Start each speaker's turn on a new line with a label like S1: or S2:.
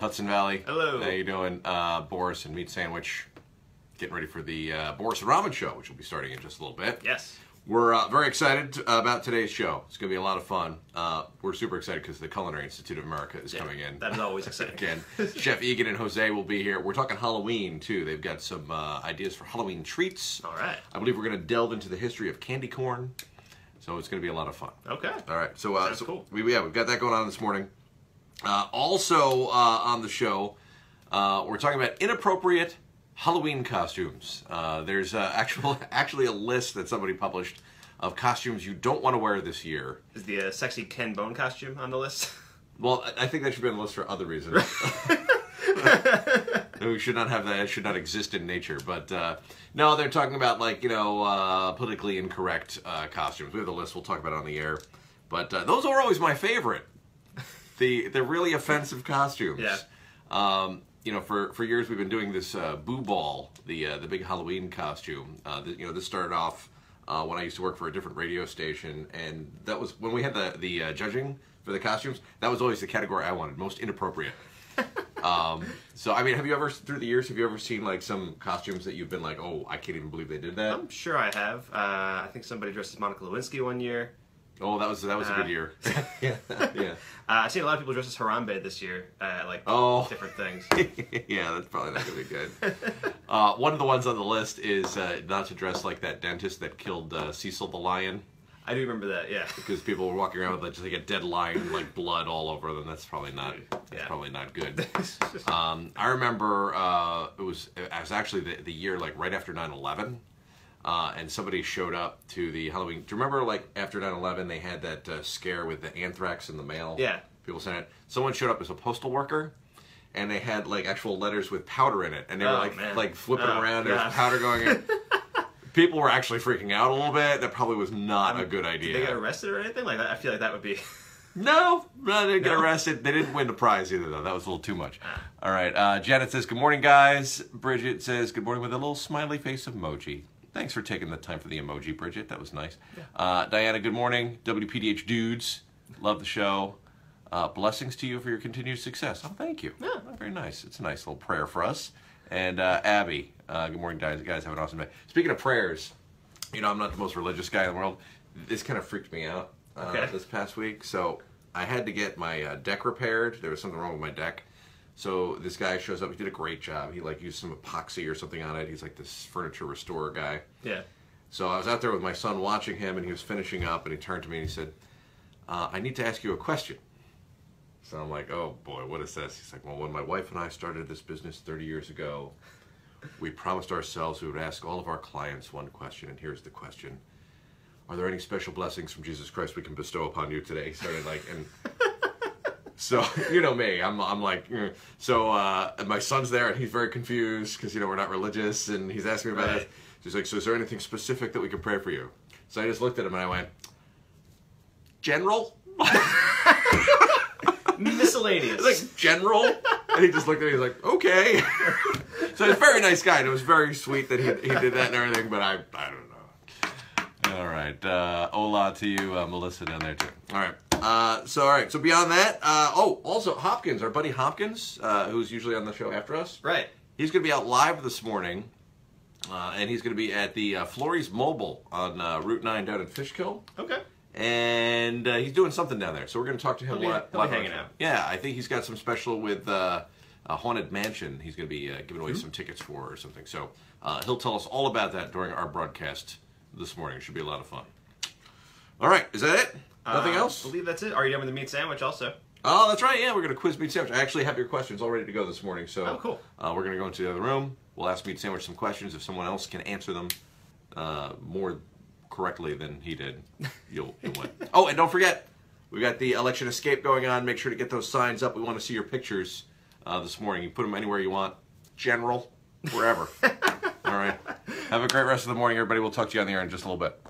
S1: Hudson Valley.
S2: Hello.
S1: How you doing? Boris and Meat Sandwich. Getting ready for the Boris and Robyn Show, which will be starting in just a little bit.
S2: Yes.
S1: We're very excited about today's show. It's going to be a lot of fun. We're super excited because the Culinary Institute of America is coming in.
S2: That is always exciting.
S1: Again, Chef Egen and Jose will be here. We're talking Halloween, too. They've got some ideas for Halloween treats.
S2: All right.
S1: I believe we're going to delve into the history of candy corn. So it's going to be a lot of fun.
S2: Okay.
S1: All right. So,
S2: cool.
S1: we've got that going on this morning. Also on the show, we're talking about inappropriate Halloween costumes. There's actually a list that somebody published of costumes you don't want to wear this year.
S2: Is the sexy Ken Bone costume on the list?
S1: Well, I think that should be on the list for other reasons. We should not have that. It should not exist in nature. But no, they're talking about, like, politically incorrect costumes. We have the list. We'll talk about it on the air. But those are always my favorite. The really offensive costumes.
S2: Yeah.
S1: For years we've been doing this Boo Ball, the big Halloween costume. This started off when I used to work for a different radio station, and that was when we had the judging for the costumes. That was always the category I wanted, most inappropriate. So I mean, have you ever, through the years, seen like some costumes that you've been like, oh, I can't even believe they did that?
S2: I'm sure I have. I think somebody dressed as Monica Lewinsky one year.
S1: Oh, that was a good year. Yeah.
S2: I've seen a lot of people dressed as Harambe this year, different things.
S1: Yeah, that's probably not going to be good. One of the ones on the list is not to dress like that dentist that killed Cecil the lion.
S2: I do remember that, yeah.
S1: Because people were walking around with just like a dead lion, like blood all over them. That's probably not. That's probably not good. I remember it was actually the year like right after 9/11. And somebody showed up to the Halloween. Do you remember, like, after 9/11, they had that scare with the anthrax in the mail?
S2: Yeah.
S1: People saying it. Someone showed up as a postal worker, and they had, like, actual letters with powder in it. And they were, like flipping around. There was powder going in. People were actually freaking out a little bit. That probably was not a good idea.
S2: Did they get arrested or anything like that? I feel like that would be...
S1: No, they didn't get arrested. They didn't win the prize either, though. That was a little too much. All right. Janet says, good morning, guys. Bridget says, good morning with a little smiley face emoji. Thanks for taking the time for the emoji, Bridget. That was nice. Yeah. Diana, good morning. WPDH dudes, love the show. Blessings to you for your continued success. Oh, thank you. Yeah. Oh, very nice. It's a nice little prayer for us. And Abby, good morning, guys. Have an awesome day. Speaking of prayers, I'm not the most religious guy in the world. This kind of freaked me out this past week. So I had to get my deck repaired. There was something wrong with my deck. So this guy shows up. He did a great job. He used some epoxy or something on it. He's like this furniture restorer guy.
S2: Yeah.
S1: So I was out there with my son watching him, and he was finishing up, and he turned to me and he said, I need to ask you a question. So I'm like, oh boy, what is this? He's like, well, when my wife and I started this business 30 years ago, we promised ourselves we would ask all of our clients one question, and here's the question. Are there any special blessings from Jesus Christ we can bestow upon you today? He started So, you know me, I'm like, so my son's there, and he's very confused, because, we're not religious, and he's asking me about it. He's like, so is there anything specific that we can pray for you? So I just looked at him, and I went, General?
S2: Miscellaneous.
S1: Like, General? And he just looked at me, he's like, okay. So he's a very nice guy, and it was very sweet that he did that and everything, but I don't know. All right, hola to you, Melissa, down there, too. All right. So beyond that, also Hopkins, our buddy Hopkins, who's usually on the show after us.
S2: Right.
S1: He's going to be out live this morning, and he's going to be at the Florey's Mobile on Route 9 down in Fishkill. Okay. And he's doing something down there, so we're going to talk to him.
S2: He'll be hanging out.
S1: Yeah, I think he's got some special with a Haunted Mansion he's going to be giving away some tickets for or something. So he'll tell us all about that during our broadcast this morning. It should be a lot of fun. All right, is that it? Nothing else?
S2: I believe that's it. Are you done with the meat sandwich also?
S1: Oh, that's right. Yeah, we're going to quiz Meat Sandwich. I actually have your questions all ready to go this morning. So
S2: cool.
S1: We're going to go into the other room. We'll ask Meat Sandwich some questions. If someone else can answer them more correctly than he did, you'll win. Oh, and don't forget, we've got the election escape going on. Make sure to get those signs up. We want to see your pictures this morning. You put them anywhere you want. General, wherever. All right. Have a great rest of the morning, everybody. We'll talk to you on the air in just a little bit.